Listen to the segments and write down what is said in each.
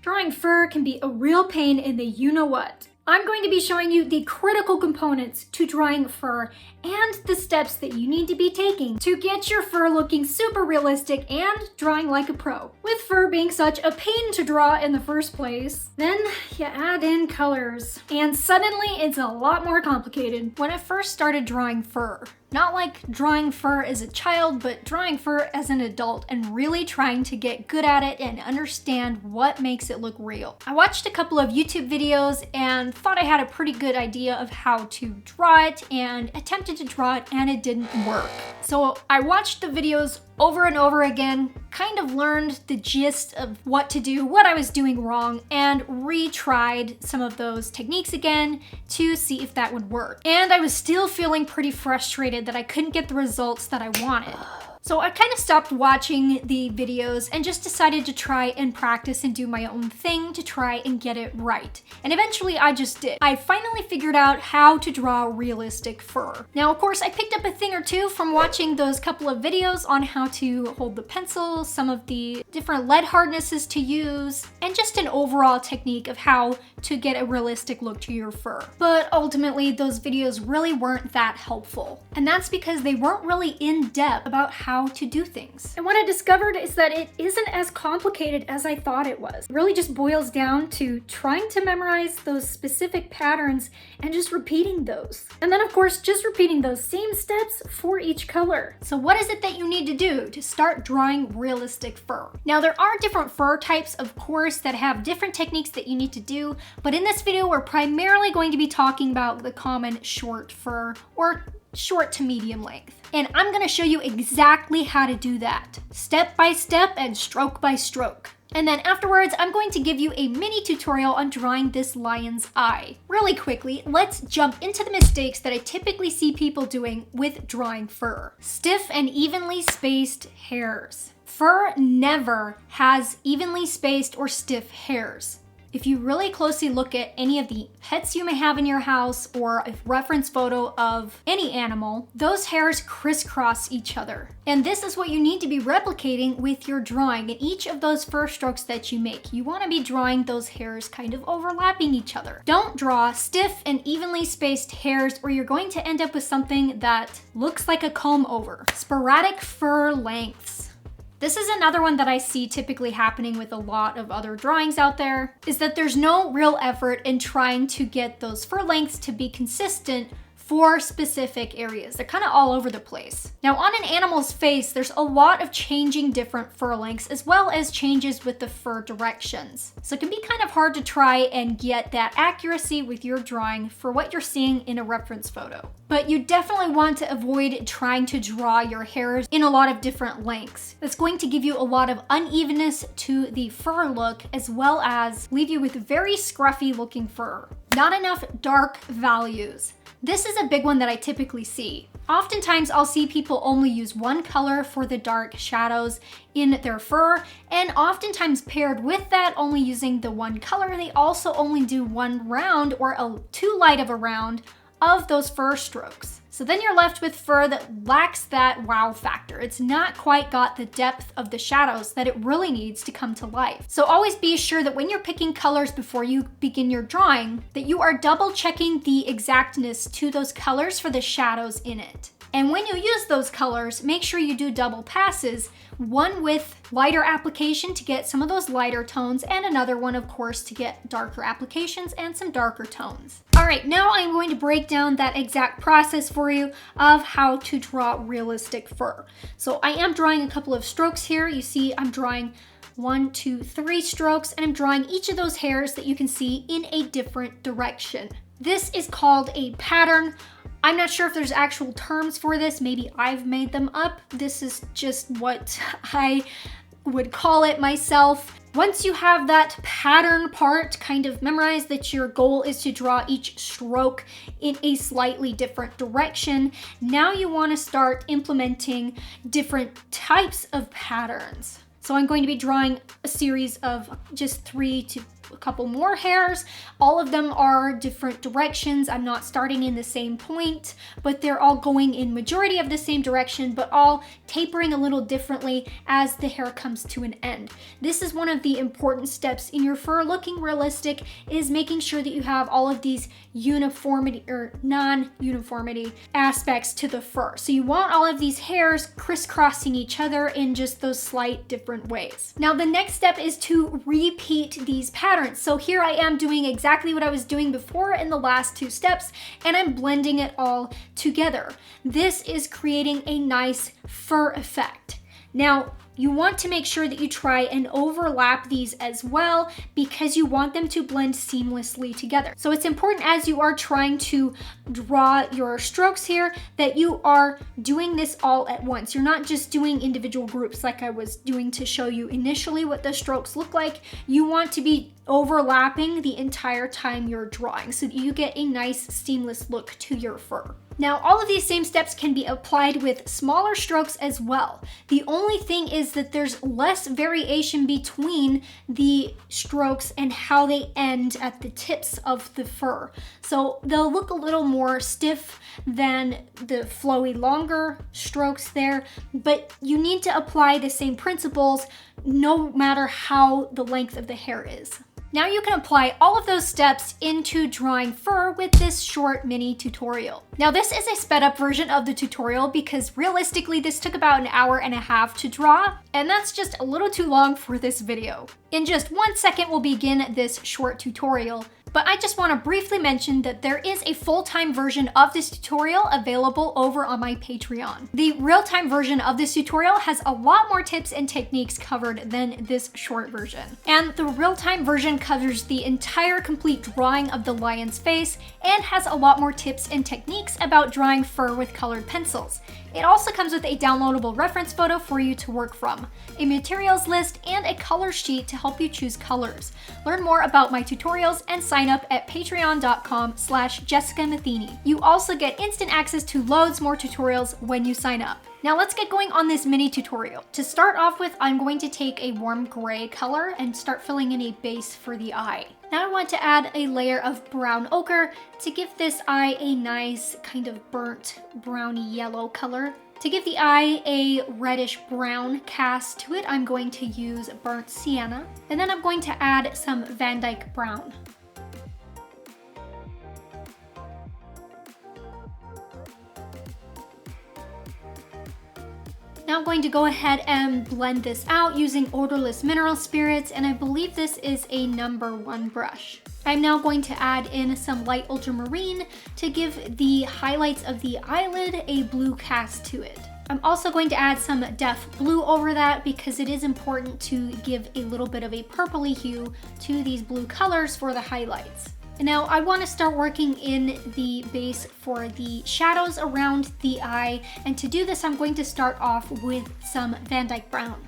Drawing fur can be a real pain in the you-know-what. I'm going to be showing you the critical components to drawing fur and the steps that you need to be taking to get your fur looking super realistic and drawing like a pro. With fur being such a pain to draw in the first place, then you add in colors, and suddenly it's a lot more complicated. When I first started drawing fur, not like drawing fur as a child, but drawing fur as an adult and really trying to get good at it and understand what makes it look real. I watched a couple of YouTube videos and thought I had a pretty good idea of how to draw it and attempted to draw it, and it didn't work. So I watched the videos over and over again, kind of learned the gist of what to do, what I was doing wrong, and retried some of those techniques again to see if that would work. And I was still feeling pretty frustrated that I couldn't get the results that I wanted. So I kind of stopped watching the videos and just decided to try and practice and do my own thing to try and get it right. And eventually I just did. I finally figured out how to draw realistic fur. Now, of course, I picked up a thing or two from watching those couple of videos on how to hold the pencil, some of the different lead hardnesses to use, and just an overall technique of how to get a realistic look to your fur. But ultimately, those videos really weren't that helpful. And that's because they weren't really in depth about how to do things. And what I discovered is that it isn't as complicated as I thought it was. It really just boils down to trying to memorize those specific patterns and just repeating those. And then of course, just repeating those same steps for each color. So what is it that you need to do to start drawing realistic fur? Now there are different fur types, of course, that have different techniques that you need to do, but in this video, we're primarily going to be talking about the common short fur or short to medium length. And I'm gonna show you exactly how to do that, step by step and stroke by stroke. And then afterwards, I'm going to give you a mini tutorial on drawing this lion's eye. Really quickly, let's jump into the mistakes that I typically see people doing with drawing fur. Stiff and evenly spaced hairs. Fur never has evenly spaced or stiff hairs. If you really closely look at any of the pets you may have in your house or a reference photo of any animal, those hairs crisscross each other. And this is what you need to be replicating with your drawing in each of those fur strokes that you make. You want to be drawing those hairs kind of overlapping each other. Don't draw stiff and evenly spaced hairs or you're going to end up with something that looks like a comb over. Sporadic fur lengths. This is another one that I see typically happening with a lot of other drawings out there, is that there's no real effort in trying to get those fur lengths to be consistent for specific areas. They're kind of all over the place. Now on an animal's face, there's a lot of changing different fur lengths as well as changes with the fur directions. So it can be kind of hard to try and get that accuracy with your drawing for what you're seeing in a reference photo. But you definitely want to avoid trying to draw your hairs in a lot of different lengths. That's going to give you a lot of unevenness to the fur look as well as leave you with very scruffy looking fur. Not enough dark values. This is a big one that I typically see. Oftentimes I'll see people only use one color for the dark shadows in their fur, and oftentimes paired with that, only using the one color, they also only do one round or too light of a round of those fur strokes. So then you're left with fur that lacks that wow factor. It's not quite got the depth of the shadows that it really needs to come to life. So always be sure that when you're picking colors before you begin your drawing, that you are double checking the exactness to those colors for the shadows in it. And when you use those colors, make sure you do double passes, one with lighter application to get some of those lighter tones, and another one, of course, to get darker applications and some darker tones. All right, now I'm going to break down that exact process for you of how to draw realistic fur. So I am drawing a couple of strokes here. You see I'm drawing 1, 2, 3 strokes, and I'm drawing each of those hairs that you can see in a different direction. This is called a pattern. I'm not sure if there's actual terms for this. Maybe I've made them up. This is just what I would call it myself. Once you have that pattern part kind of memorized, that your goal is to draw each stroke in a slightly different direction, now you want to start implementing different types of patterns. So I'm going to be drawing a series of just 3 to a couple more hairs. All of them are different directions. I'm not starting in the same point, but they're all going in majority of the same direction, but all tapering a little differently as the hair comes to an end. This is one of the important steps in your fur looking realistic, is making sure that you have all of these uniformity or non-uniformity aspects to the fur. So you want all of these hairs crisscrossing each other in just those slight different ways. Now the next step is to repeat these patterns. So here I am doing exactly what I was doing before in the last two steps, and I'm blending it all together. This is creating a nice fur effect. Now, you want to make sure that you try and overlap these as well, because you want them to blend seamlessly together. So it's important as you are trying to draw your strokes here that you are doing this all at once. You're not just doing individual groups like I was doing to show you initially what the strokes look like. You want to be overlapping the entire time you're drawing so that you get a nice seamless look to your fur. Now, all of these same steps can be applied with smaller strokes as well. The only thing is that there's less variation between the strokes and how they end at the tips of the fur. So they'll look a little more stiff than the flowy longer strokes there, but you need to apply the same principles no matter how the length of the hair is. Now you can apply all of those steps into drawing fur with this short mini tutorial. Now this is a sped up version of the tutorial because realistically this took about an hour and a half to draw, and that's just a little too long for this video. In just 1 second we'll begin this short tutorial. But I just want to briefly mention that there is a full-time version of this tutorial available over on my Patreon. The real-time version of this tutorial has a lot more tips and techniques covered than this short version. And the real-time version covers the entire complete drawing of the lion's face and has a lot more tips and techniques about drawing fur with colored pencils. It also comes with a downloadable reference photo for you to work from, a materials list, and a color sheet to help you choose colors. Learn more about my tutorials and sign up at patreon.com/JessicaMatheny. You also get instant access to loads more tutorials when you sign up. Now let's get going on this mini tutorial. To start off with, I'm going to take a warm gray color and start filling in a base for the eye. Now I want to add a layer of brown ochre to give this eye a nice kind of burnt browny yellow color. To give the eye a reddish brown cast to it, I'm going to use burnt sienna. And then I'm going to add some Van Dyke brown. Now I'm going to go ahead and blend this out using odorless mineral spirits, and I believe this is a number 1 brush. I'm now going to add in some light ultramarine to give the highlights of the eyelid a blue cast to it. I'm also going to add some deaf blue over that because it is important to give a little bit of a purpley hue to these blue colors for the highlights. And now I want to start working in the base for the shadows around the eye, and to do this I'm going to start off with some Van Dyke brown.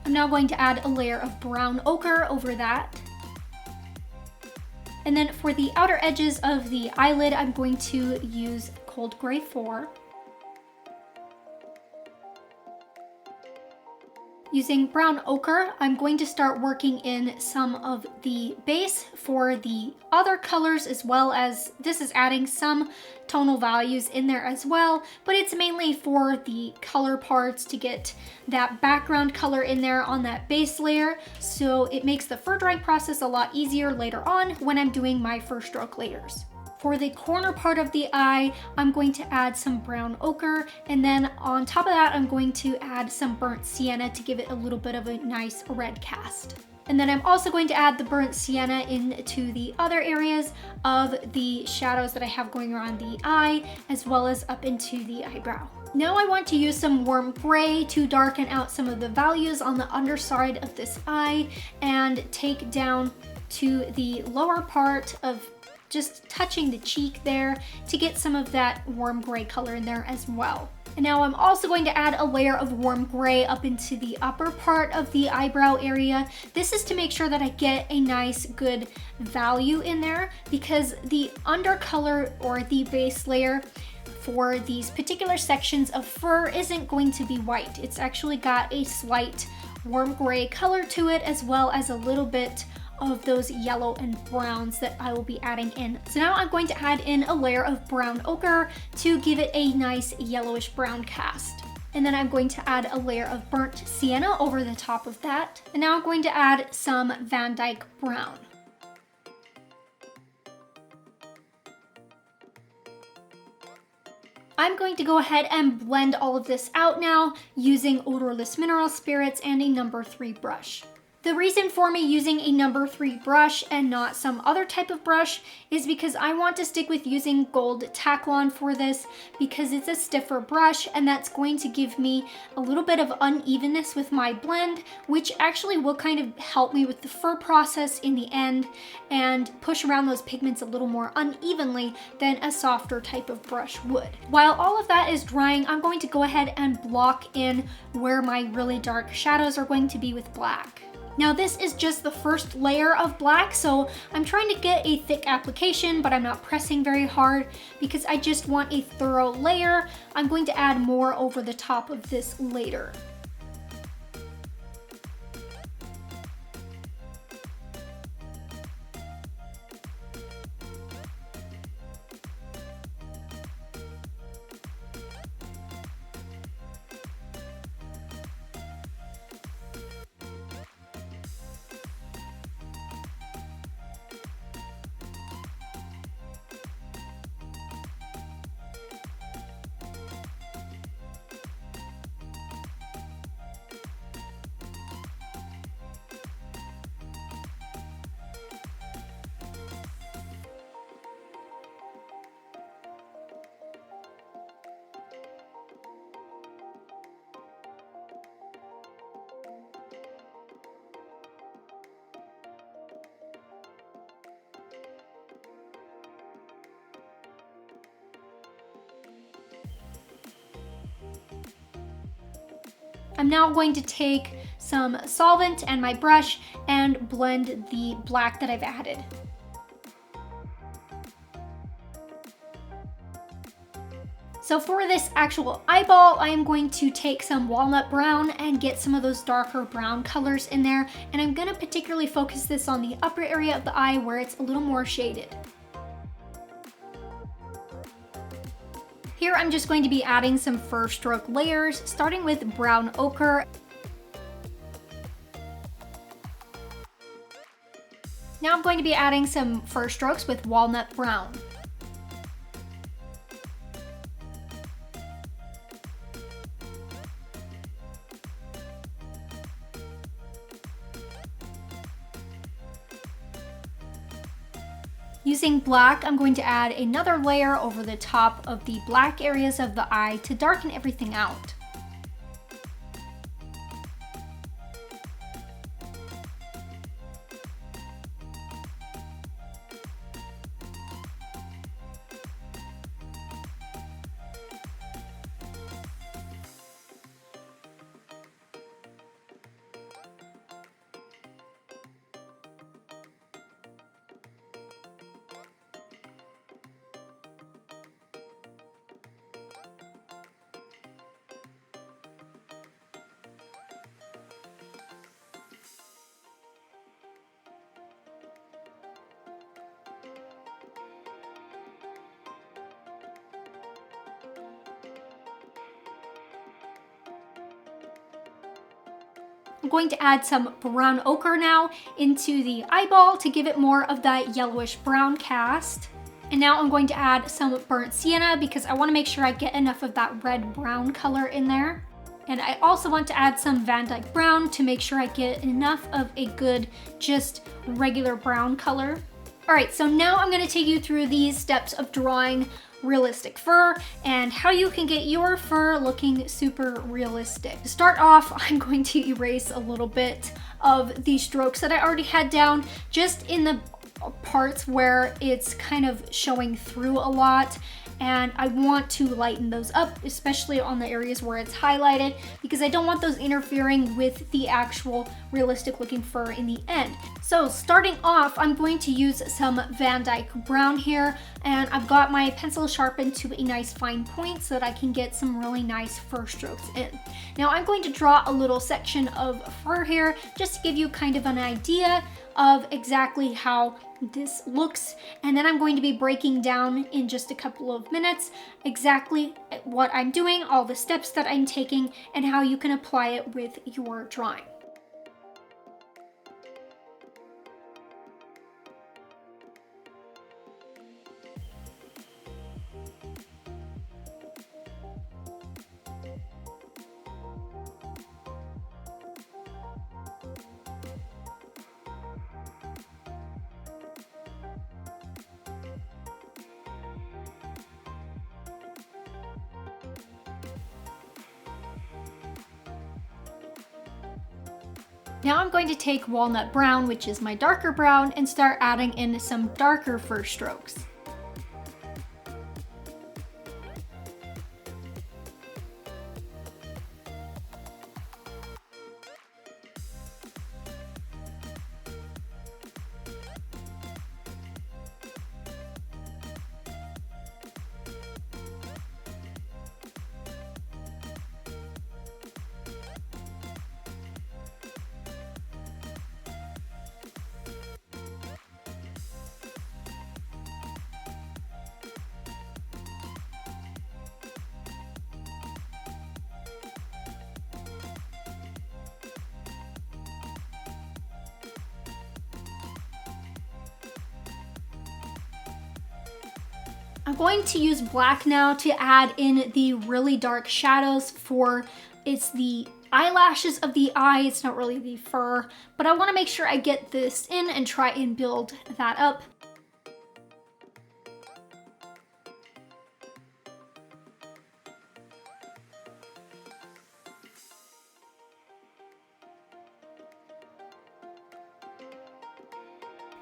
I'm now going to add a layer of brown ochre over that. And then for the outer edges of the eyelid, I'm going to use Cold Gray 4. Using brown ochre, I'm going to start working in some of the base for the other colors, as well as this is adding some tonal values in there as well, but it's mainly for the color parts to get that background color in there on that base layer, so it makes the fur drying process a lot easier later on when I'm doing my fur stroke layers. For the corner part of the eye, I'm going to add some brown ochre, and then on top of that, I'm going to add some burnt sienna to give it a little bit of a nice red cast. And then I'm also going to add the burnt sienna into the other areas of the shadows that I have going around the eye, as well as up into the eyebrow. Now I want to use some warm gray to darken out some of the values on the underside of this eye and take down to the lower part of just touching the cheek there to get some of that warm gray color in there as well. And now I'm also going to add a layer of warm gray up into the upper part of the eyebrow area. This is to make sure that I get a nice good value in there, because the undercolor or the base layer for these particular sections of fur isn't going to be white. It's actually got a slight warm gray color to it, as well as a little bit of those yellow and browns that I will be adding in. So now I'm going to add in a layer of brown ochre to give it a nice yellowish brown cast. And then I'm going to add a layer of burnt sienna over the top of that. And now I'm going to add some Van Dyke brown. I'm going to go ahead and blend all of this out now using odorless mineral spirits and a number 3 brush. The reason for me using a number 3 brush and not some other type of brush is because I want to stick with using gold Taklon for this, because it's a stiffer brush and that's going to give me a little bit of unevenness with my blend, which actually will kind of help me with the fur process in the end and push around those pigments a little more unevenly than a softer type of brush would. While all of that is drying, I'm going to go ahead and block in where my really dark shadows are going to be with black. Now this is just the first layer of black, so I'm trying to get a thick application, but I'm not pressing very hard because I just want a thorough layer. I'm going to add more over the top of this later. I'm now going to take some solvent and my brush and blend the black that I've added. So for this actual eyeball, I am going to take some walnut brown and get some of those darker brown colors in there. And I'm going to particularly focus this on the upper area of the eye where it's a little more shaded. Here I'm just going to be adding some fur stroke layers, starting with brown ochre. Now I'm going to be adding some fur strokes with walnut brown. Using black, I'm going to add another layer over the top of the black areas of the eye to darken everything out. I'm going to add some brown ochre now into the eyeball to give it more of that yellowish brown cast. And now I'm going to add some burnt sienna because I want to make sure I get enough of that red-brown color in there. And I also want to add some Van Dyke brown to make sure I get enough of a good, just regular brown color. All right, so now I'm going to take you through these steps of drawing realistic fur and how you can get your fur looking super realistic. To start off, I'm going to erase a little bit of the strokes that I already had down, just in the parts where it's kind of showing through a lot, and I want to lighten those up, especially on the areas where it's highlighted, because I don't want those interfering with the actual realistic looking fur in the end. So starting off, I'm going to use some Van Dyke brown here, and I've got my pencil sharpened to a nice fine point so that I can get some really nice fur strokes in. Now I'm going to draw a little section of fur here just to give you kind of an idea of exactly how this looks, and then I'm going to be breaking down in just a couple of minutes exactly what I'm doing, all the steps that I'm taking, and how you can apply it with your drawing. Now I'm going to take walnut brown, which is my darker brown, and start adding in some darker fur strokes. I'm going to use black now to add in the really dark shadows for the eyelashes of the eye. It's not really the fur, but I want to make sure I get this in and try and build that up.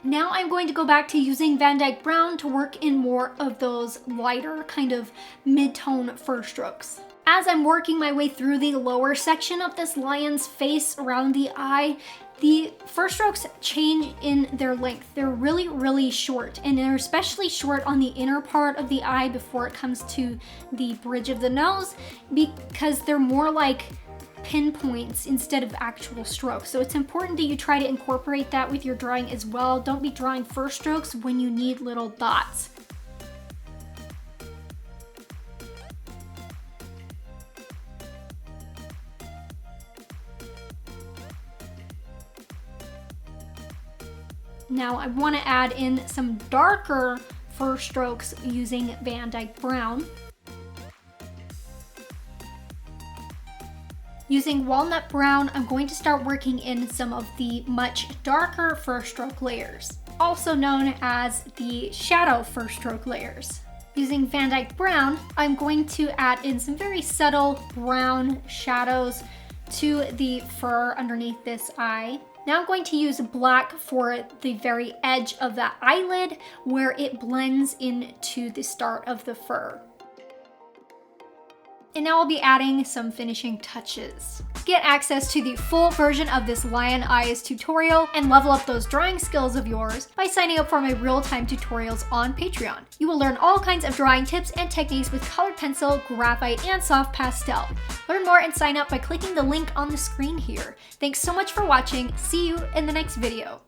Now I'm going to go back to using Van Dyke brown to work in more of those lighter kind of mid-tone fur strokes. As I'm working my way through the lower section of this lion's face around the eye, the fur strokes change in their length. They're really, really short, and they're especially short on the inner part of the eye before it comes to the bridge of the nose, because they're more like pinpoints instead of actual strokes. So it's important that you try to incorporate that with your drawing as well. Don't be drawing fur strokes when you need little dots. Now I want to add in some darker fur strokes using Van Dyke brown. Using walnut brown, I'm going to start working in some of the much darker fur stroke layers, also known as the shadow fur stroke layers. Using Van Dyke brown, I'm going to add in some very subtle brown shadows to the fur underneath this eye. Now I'm going to use black for the very edge of that eyelid where it blends into the start of the fur. And now I'll be adding some finishing touches. Get access to the full version of this Lion Eyes tutorial and level up those drawing skills of yours by signing up for my real-time tutorials on Patreon. You will learn all kinds of drawing tips and techniques with colored pencil, graphite, and soft pastel. Learn more and sign up by clicking the link on the screen here. Thanks so much for watching. See you in the next video.